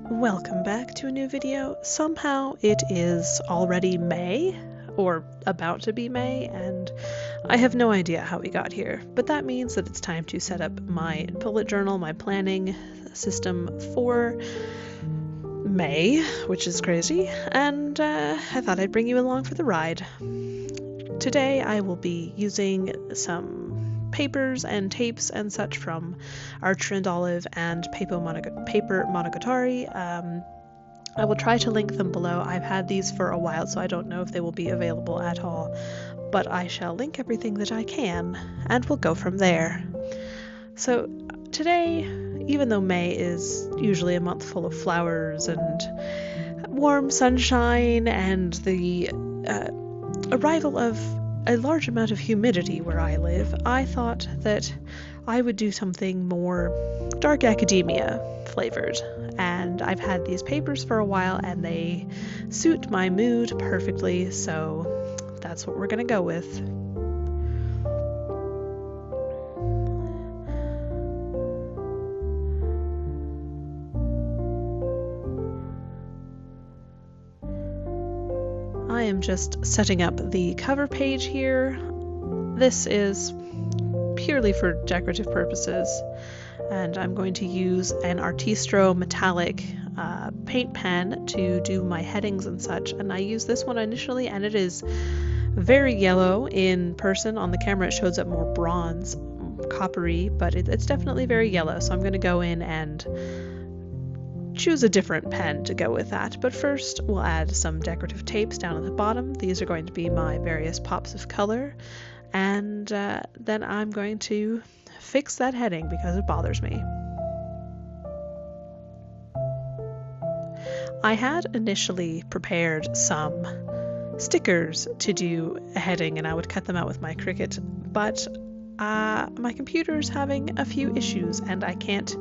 Welcome back to a new video. Somehow it is already May, or about to be May, and I have no idea how we got here, but that means that it's time to set up my bullet journal, my planning system for May, which is crazy, and I thought I'd bring you along for the ride. Today I will be using some papers and tapes and such from Archer and Olive and Paper Monogatari. I will try to link them below. I've had these for a while, so I don't know if they will be available at all, but I shall link everything that I can, and we'll go from there. So today, even though May is usually a month full of flowers and warm sunshine and the arrival of a large amount of humidity where I live, I thought that I would do something more dark academia flavored. And I've had these papers for a while and they suit my mood perfectly, so that's what we're gonna go with. I am just setting up the cover page here. This is purely for decorative purposes, and I'm going to use an Artistro metallic paint pen to do my headings and such, and I used this one initially and it is very yellow in person. On the camera it shows up more bronze, coppery, but it's definitely very yellow, so I'm going to go in and choose a different pen to go with that. But first we'll add some decorative tapes down at the bottom. These are going to be my various pops of color, and then I'm going to fix that heading because it bothers me. I had initially prepared some stickers to do a heading and I would cut them out with my Cricut, but my computer's having a few issues and I can't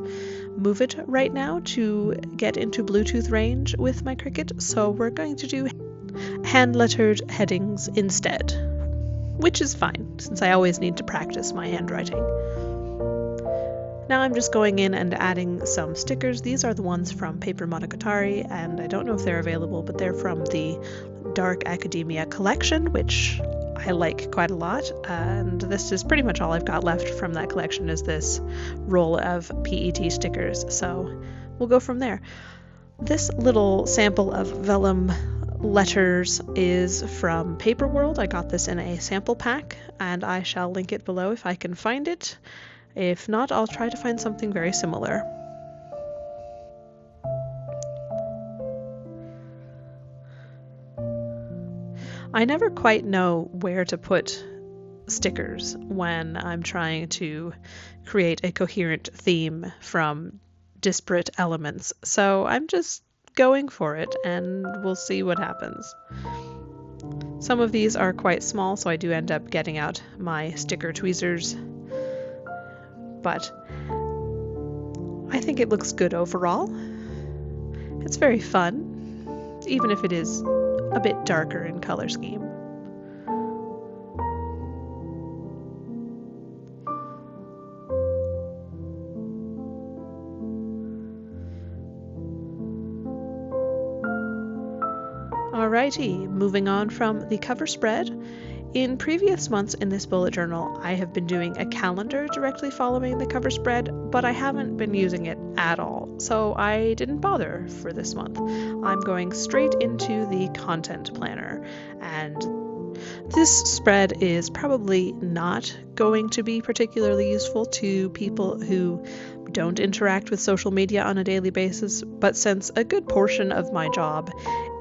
move it right now to get into Bluetooth range with my Cricut, so we're going to do hand-lettered headings instead, which is fine since I always need to practice my handwriting. Now I'm just going in and adding some stickers. These are the ones from Paper Monogatari, and I don't know if they're available, but they're from the Dark Academia collection, which I like quite a lot, and this is pretty much all I've got left from that collection is this roll of PET stickers, so we'll go from there. This little sample of vellum letters is from Paper World. I got this in a sample pack, and I shall link it below if I can find it. If not, I'll try to find something very similar. I never quite know where to put stickers when I'm trying to create a coherent theme from disparate elements, so I'm just going for it and we'll see what happens. Some of these are quite small, so I do end up getting out my sticker tweezers, but I think it looks good overall. It's very fun, even if it is a bit darker in color scheme. Alrighty, moving on from the cover spread. In previous months in this bullet journal, I have been doing a calendar directly following the cover spread, but I haven't been using it at all, so I didn't bother for this month. I'm going straight into the content planner, and this spread is probably not going to be particularly useful to people who don't interact with social media on a daily basis, but since a good portion of my job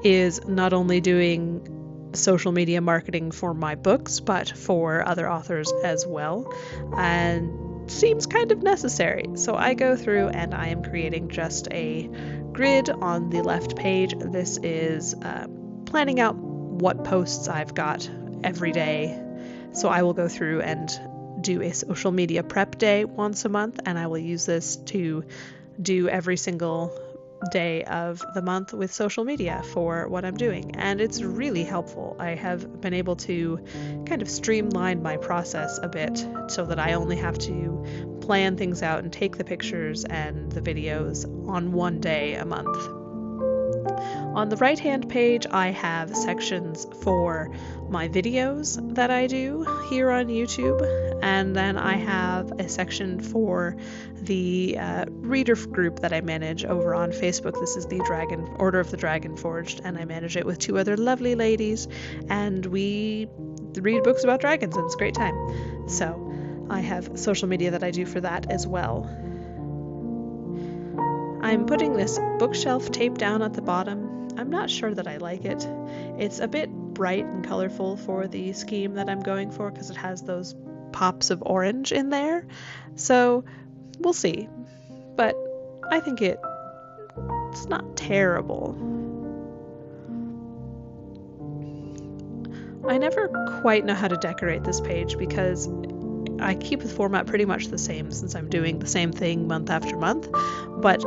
is not only doing social media marketing for my books, but for other authors as well, and seems kind of necessary. So I go through and I am creating just a grid on the left page. This is planning out what posts I've got every day. So I will go through and do a social media prep day once a month, and I will use this to do every single day of the month with social media for what I'm doing, and it's really helpful. I have been able to kind of streamline my process a bit so that I only have to plan things out and take the pictures and the videos on one day a month. On the right-hand page, I have sections for my videos that I do here on YouTube, and then I have a section for the reader group that I manage over on Facebook. This is the Order of the Dragon Forged, and I manage it with two other lovely ladies, and we read books about dragons, and it's a great time. So I have social media that I do for that as well. I'm putting this bookshelf tape down at the bottom. I'm not sure that I like it. It's a bit bright and colorful for the scheme that I'm going for because it has those pops of orange in there. So we'll see. But I think it's not terrible. I never quite know how to decorate this page because I keep the format pretty much the same since I'm doing the same thing month after month, but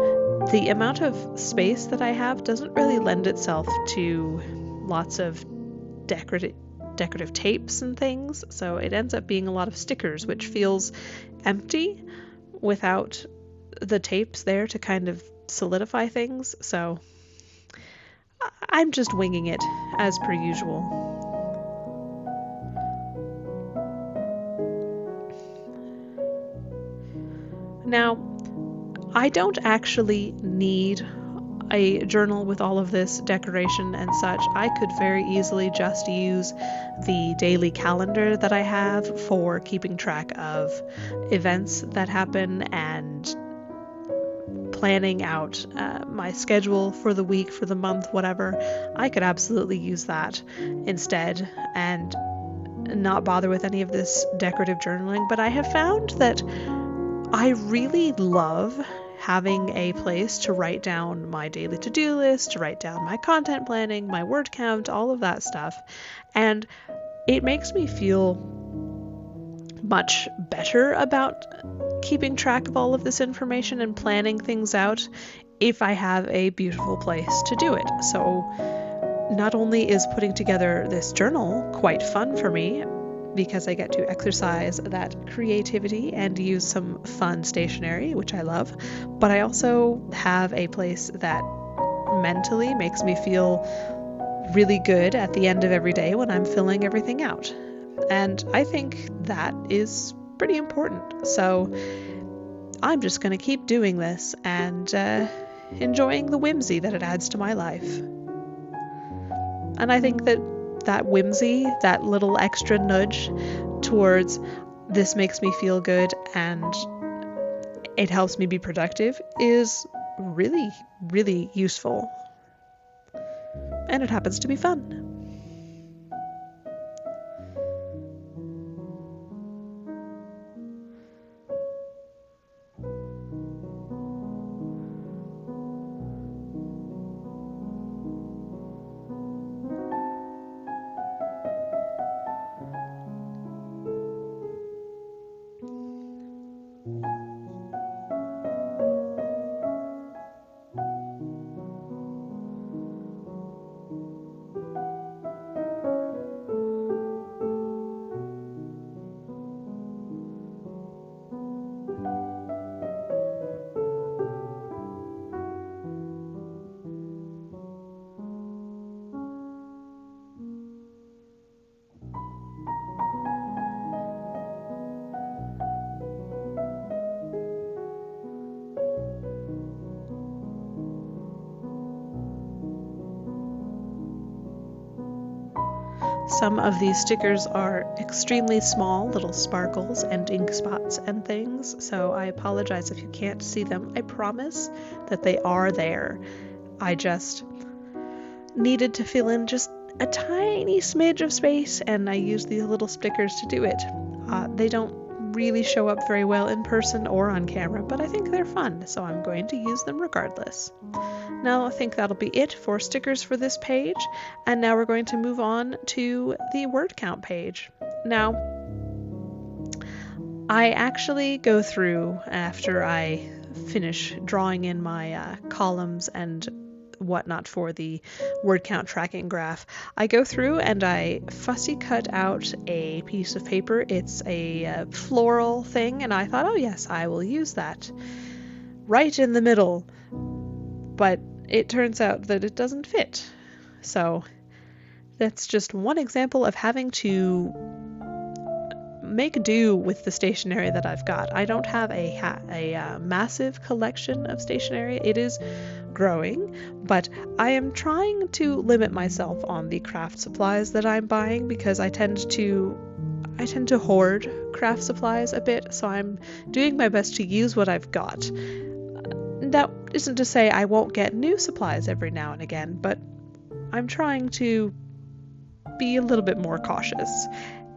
the amount of space that I have doesn't really lend itself to lots of decorative tapes and things, so it ends up being a lot of stickers, which feels empty without the tapes there to kind of solidify things, so I'm just winging it as per usual. Now, I don't actually need a journal with all of this decoration and such. I could very easily just use the daily calendar that I have for keeping track of events that happen and planning out my schedule for the week, for the month, whatever. I could absolutely use that instead and not bother with any of this decorative journaling, but I have found that I really love having a place to write down my daily to-do list, to write down my content planning, my word count, all of that stuff. And it makes me feel much better about keeping track of all of this information and planning things out if I have a beautiful place to do it. So not only is putting together this journal quite fun for me, because I get to exercise that creativity and use some fun stationery, which I love, but I also have a place that mentally makes me feel really good at the end of every day when I'm filling everything out. And I think that is pretty important. So I'm just going to keep doing this and enjoying the whimsy that it adds to my life. And I think that whimsy, that little extra nudge towards this makes me feel good and it helps me be productive is really, really useful. And it happens to be fun. Some of these stickers are extremely small, little sparkles and ink spots and things, so I apologize if you can't see them. I promise that they are there. I just needed to fill in just a tiny smidge of space, and I used these little stickers to do it. They don't really show up very well in person or on camera, but I think they're fun, so I'm going to use them regardless. Now I think that'll be it for stickers for this page, and now we're going to move on to the word count page. Now, I actually go through, after I finish drawing in my columns and whatnot for the word count tracking graph, I go through and I fussy cut out a piece of paper. It's a floral thing, and I thought, oh yes, I will use that right in the middle. But it turns out that it doesn't fit. So that's just one example of having to make do with the stationery that I've got. I don't have a massive collection of stationery. It is growing, but I am trying to limit myself on the craft supplies that I'm buying, because I tend to hoard craft supplies a bit, so I'm doing my best to use what I've got. That isn't to say I won't get new supplies every now and again, but I'm trying to be a little bit more cautious,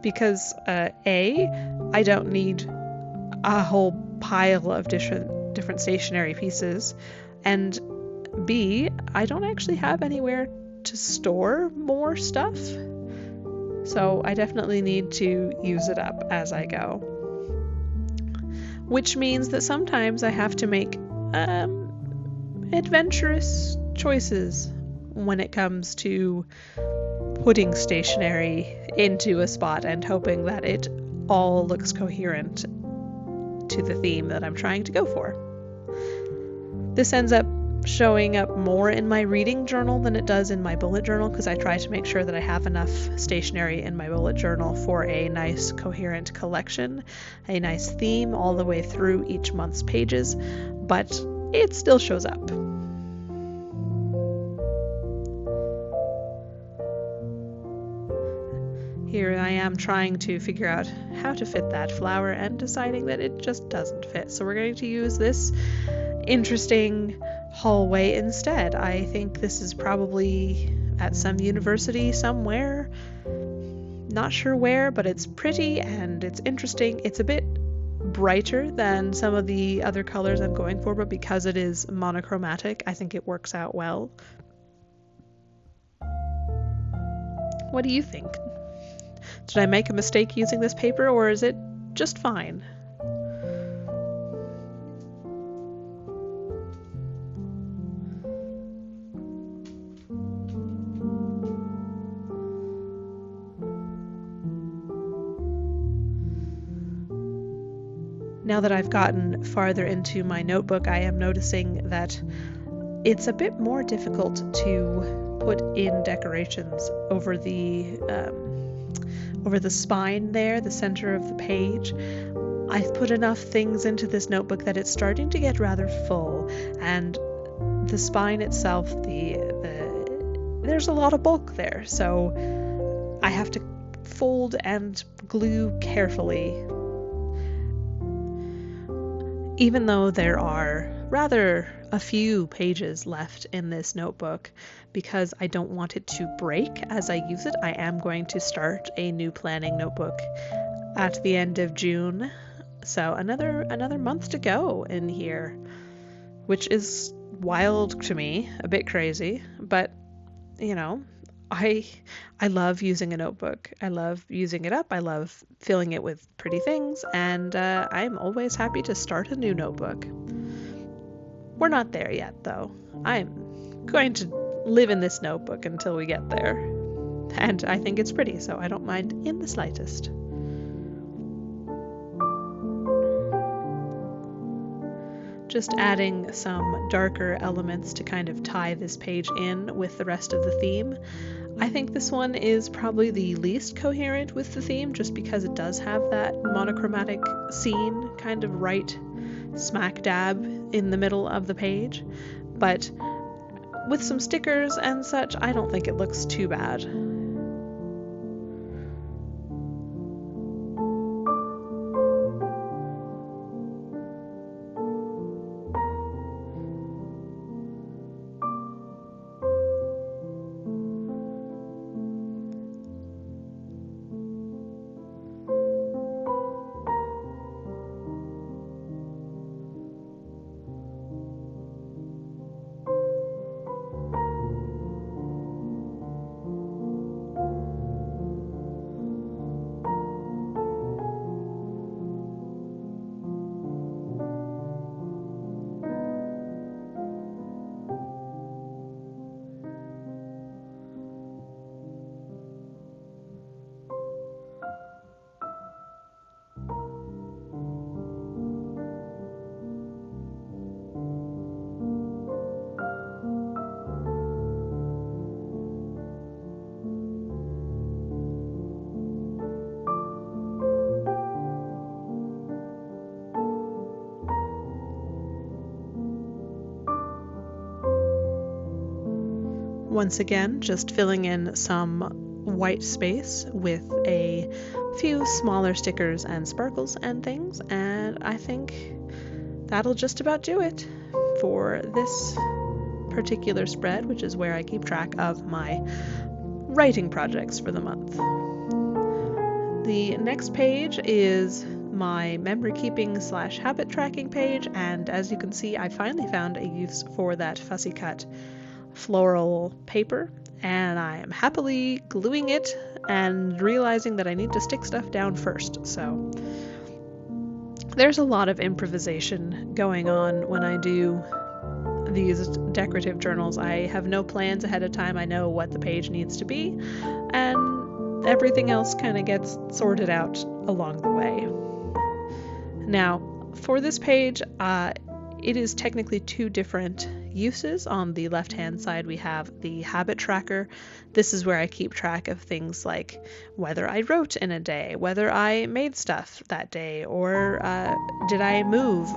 because I don't need a whole pile of different stationery pieces, and B, I don't actually have anywhere to store more stuff, so I definitely need to use it up as I go, which means that sometimes I have to make adventurous choices when it comes to putting stationery into a spot and hoping that it all looks coherent to the theme that I'm trying to go for. This ends up showing up more in my reading journal than it does in my bullet journal, because I try to make sure that I have enough stationery in my bullet journal for a nice coherent collection, a nice theme all the way through each month's pages, but it still shows up. Here I am trying to figure out how to fit that flower and deciding that it just doesn't fit. So we're going to use this interesting hallway instead. I think this is probably at some university somewhere. Not sure where, but it's pretty and it's interesting. It's a bit brighter than some of the other colors I'm going for, but because it is monochromatic, I think it works out well. What do you think? Did I make a mistake using this paper, or is it just fine? Now that I've gotten farther into my notebook, I am noticing that it's a bit more difficult to put in decorations over the spine there, the center of the page. I've put enough things into this notebook that it's starting to get rather full, and the spine itself, there's a lot of bulk there, so I have to fold and glue carefully. Even though there are rather a few pages left in this notebook, because I don't want it to break as I use it, I am going to start a new planning notebook at the end of June. So another month to go in here, which is wild to me, a bit crazy, but you know, I love using a notebook. I love using it up. I love filling it with pretty things, and I'm always happy to start a new notebook. We're not there yet, though. I'm going to live in this notebook until we get there, and I think it's pretty, so I don't mind in the slightest. Just adding some darker elements to kind of tie this page in with the rest of the theme. I think this one is probably the least coherent with the theme, just because it does have that monochromatic scene kind of right smack dab in the middle of the page. But with some stickers and such, I don't think it looks too bad. Once again, just filling in some white space with a few smaller stickers and sparkles and things, and I think that'll just about do it for this particular spread, which is where I keep track of my writing projects for the month. The next page is my memory keeping / habit tracking page, and as you can see, I finally found a use for that fussy cut floral paper, and I am happily gluing it and realizing that I need to stick stuff down first. So there's a lot of improvisation going on when I do these decorative journals. I have no plans ahead of time. I know what the page needs to be, and everything else kind of gets sorted out along the way. Now, for this page, it is technically two different uses. On the left-hand side, we have the habit tracker. This is where I keep track of things like whether I wrote in a day, whether I made stuff that day, or did I move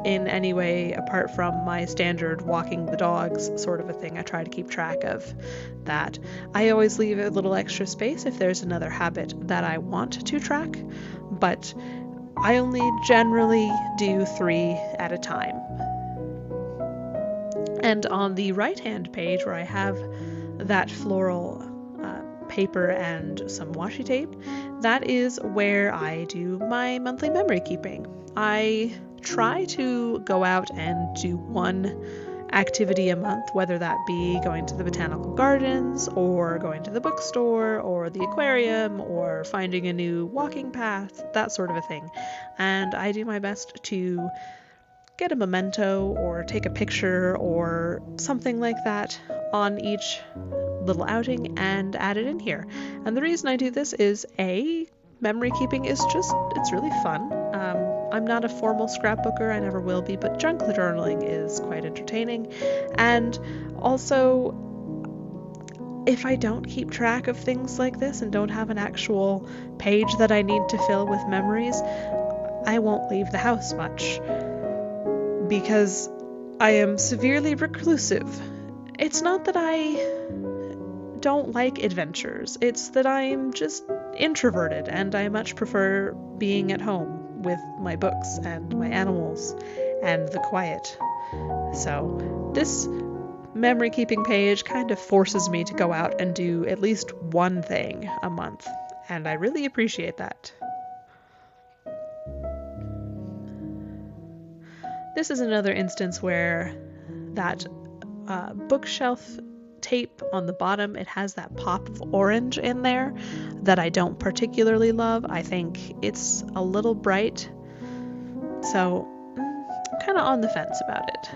in any way apart from my standard walking the dogs sort of a thing. I try to keep track of that. I always leave a little extra space if there's another habit that I want to track, but I only generally do 3 at a time. And on the right-hand page, where I have that floral paper and some washi tape, that is where I do my monthly memory keeping. I try to go out and do one activity a month, whether that be going to the botanical gardens or going to the bookstore or the aquarium or finding a new walking path, that sort of a thing. And I do my best to get a memento or take a picture or something like that on each little outing and add it in here. And the reason I do this is memory keeping is it's really fun. I'm not a formal scrapbooker, I never will be, but junk journaling is quite entertaining. And also, if I don't keep track of things like this and don't have an actual page that I need to fill with memories, I won't leave the house much, because I am severely reclusive. It's not that I don't like adventures, it's that I'm just introverted and I much prefer being at home with my books and my animals and the quiet. So this memory keeping page kind of forces me to go out and do at least one thing a month, and I really appreciate that. This is another instance where that bookshelf tape on the bottom, it has that pop of orange in there that I don't particularly love. I think it's a little bright, so I'm kind of on the fence about it.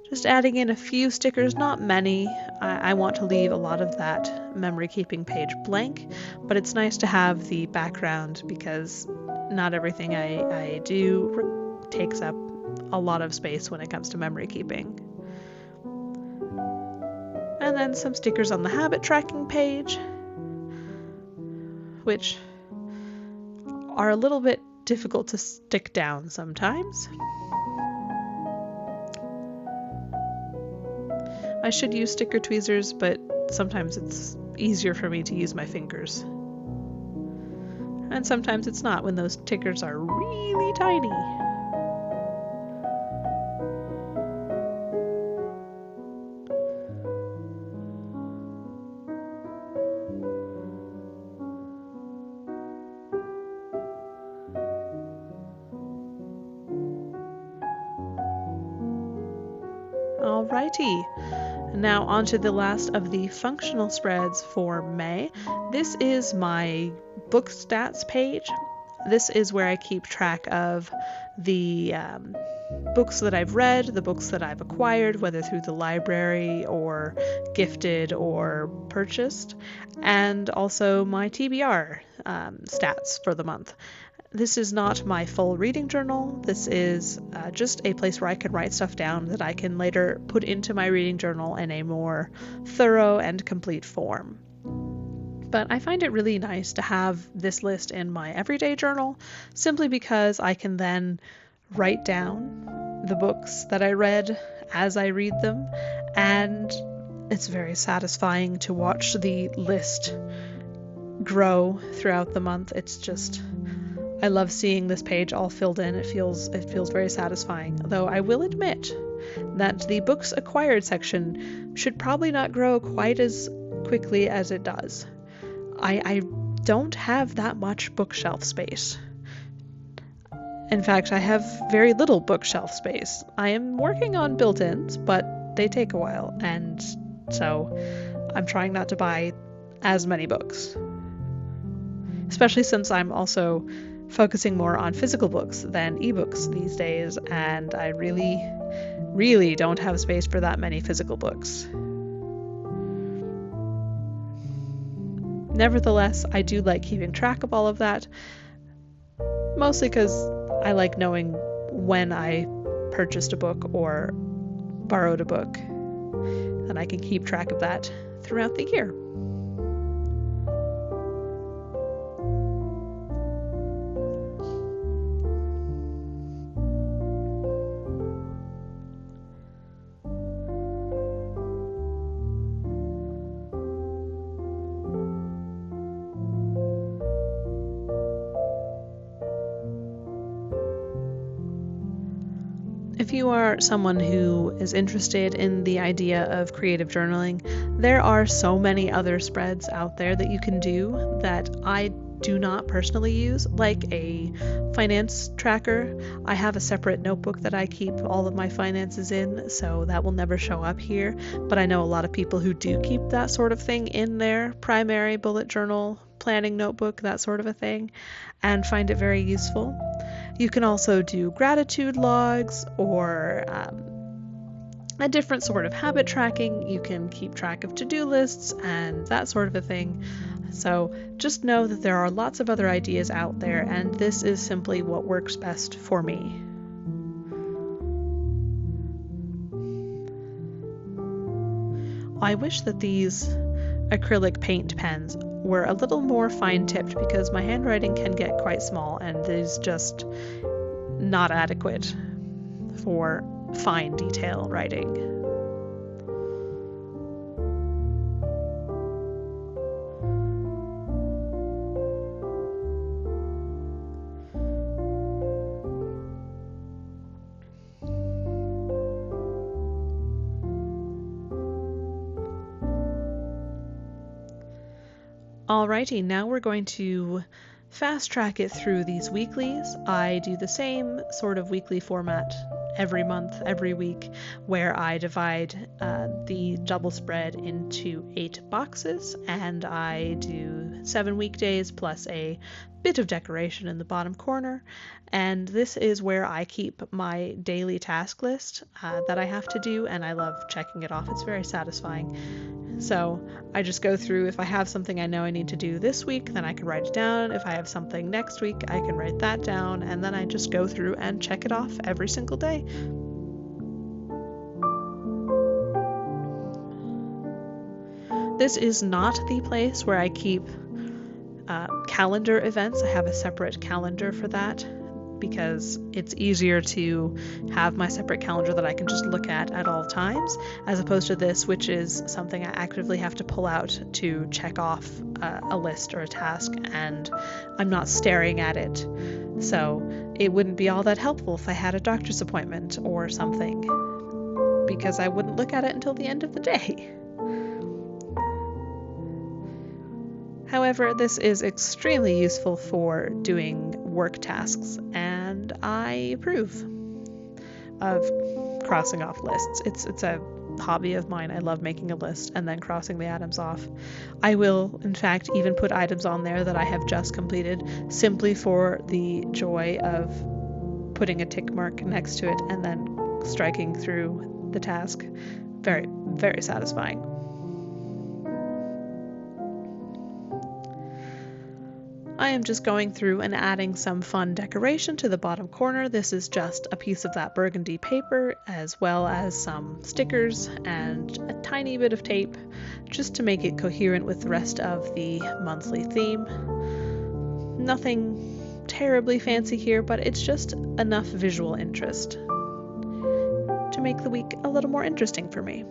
Just adding in a few stickers, not many. I want to leave a lot of that memory keeping page blank, but it's nice to have the background because not everything I do takes up a lot of space when it comes to memory keeping. And then some stickers on the habit tracking page, which are a little bit difficult to stick down sometimes. I should use sticker tweezers, but sometimes it's easier for me to use my fingers. And sometimes it's not when those stickers are really tiny. Alrighty, now on to the last of the functional spreads for May. This is my book stats page. This is where I keep track of the books that I've read, the books that I've acquired, whether through the library or gifted or purchased, and also my TBR stats for the month. This is not my full reading journal. This is just a place where I can write stuff down that I can later put into my reading journal in a more thorough and complete form. But I find it really nice to have this list in my everyday journal, simply because I can then write down the books that I read as I read them, and it's very satisfying to watch the list grow throughout the month. It's just, I love seeing this page all filled in. It feels very satisfying. Though I will admit that the books acquired section should probably not grow quite as quickly as it does. I don't have that much bookshelf space. In fact, I have very little bookshelf space. I am working on built-ins, but they take a while, and so I'm trying not to buy as many books. Especially since I'm also focusing more on physical books than ebooks these days, and I really don't have space for that many physical books. Nevertheless, I do like keeping track of all of that, mostly because I like knowing when I purchased a book or borrowed a book, and I can keep track of that throughout the year. If you are someone who is interested in the idea of creative journaling, there are so many other spreads out there that you can do that I do not personally use, like a finance tracker. I have a separate notebook that I keep all of my finances in, so that will never show up here, but I know a lot of people who do keep that sort of thing in their primary bullet journal, planning notebook, that sort of a thing, and find it very useful. You can also do gratitude logs or a different sort of habit tracking. You can keep track of to-do lists and that sort of a thing. So just know that there are lots of other ideas out there, and this is simply what works best for me. I wish that these acrylic paint pens were a little more fine-tipped, because my handwriting can get quite small and is just not adequate for fine detail writing. Alrighty, now we're going to fast track it through these weeklies. I do the same sort of weekly format every month, every week, where I divide the double spread into 8 boxes, and I do 7 weekdays plus a bit of decoration in the bottom corner. And this is where I keep my daily task list that I have to do, and I love checking it off. It's very satisfying. So I just go through, if I have something I know I need to do this week, then I can write it down. If I have something next week, I can write that down, and then I just go through and check it off every single day. This is not the place where I keep calendar events. I have a separate calendar for that, because it's easier to have my separate calendar that I can just look at all times, as opposed to this, which is something I actively have to pull out to check off a list or a task, and I'm not staring at it. So it wouldn't be all that helpful if I had a doctor's appointment or something, because I wouldn't look at it until the end of the day. However, this is extremely useful for doing work tasks, and I approve of crossing off lists. It's a hobby of mine. I love making a list and then crossing the items off. I will, in fact, even put items on there that I have just completed, simply for the joy of putting a tick mark next to it and then striking through the task. Very, very satisfying. I am just going through and adding some fun decoration to the bottom corner. This is just a piece of that burgundy paper, as well as some stickers and a tiny bit of tape, just to make it coherent with the rest of the monthly theme. Nothing terribly fancy here, but it's just enough visual interest. to make the week a little more interesting for me.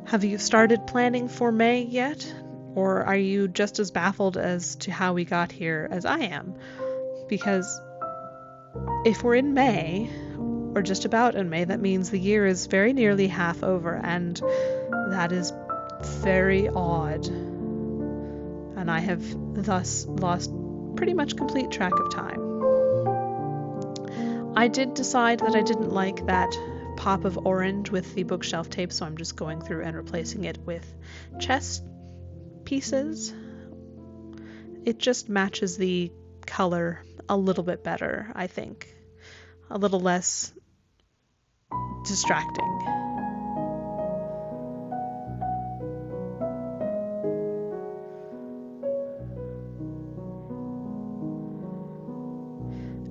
Have you started planning for May yet? Or are you just as baffled as to how we got here as I am? Because if we're in May, or just about in May, that means the year is very nearly half over, and that is very odd. And I have thus lost pretty much complete track of time. I did decide that I didn't like that pop of orange with the bookshelf tape, so I'm just going through and replacing it with chest pieces. It just matches the color a little bit better, I think. A little less distracting.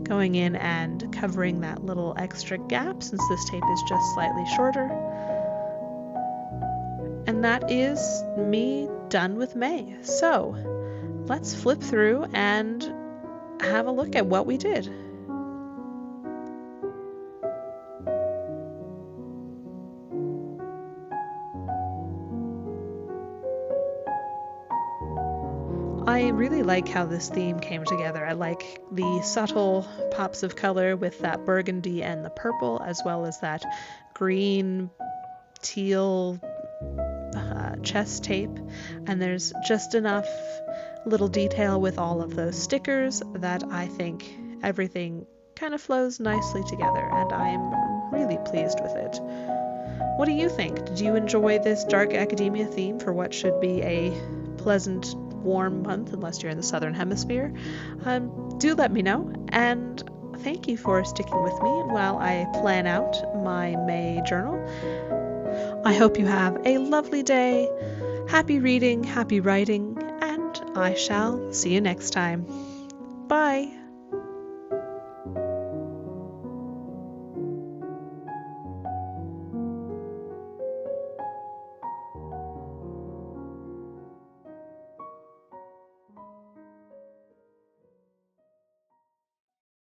Going in and covering that little extra gap since this tape is just slightly shorter. And that is me done with May. So let's flip through and have a look at what we did. I really like how this theme came together. I like the subtle pops of color with that burgundy and the purple, as well as that green, teal chest tape. And there's just enough little detail with all of those stickers that I think everything kind of flows nicely together, and I'm really pleased with it. What do you think? Did you enjoy this dark academia theme for what should be a pleasant, warm month, unless you're in the southern hemisphere? Do let me know, and thank you for sticking with me while I plan out my May journal. I hope you have a lovely day. Happy reading, happy writing, and I shall see you next time. Bye!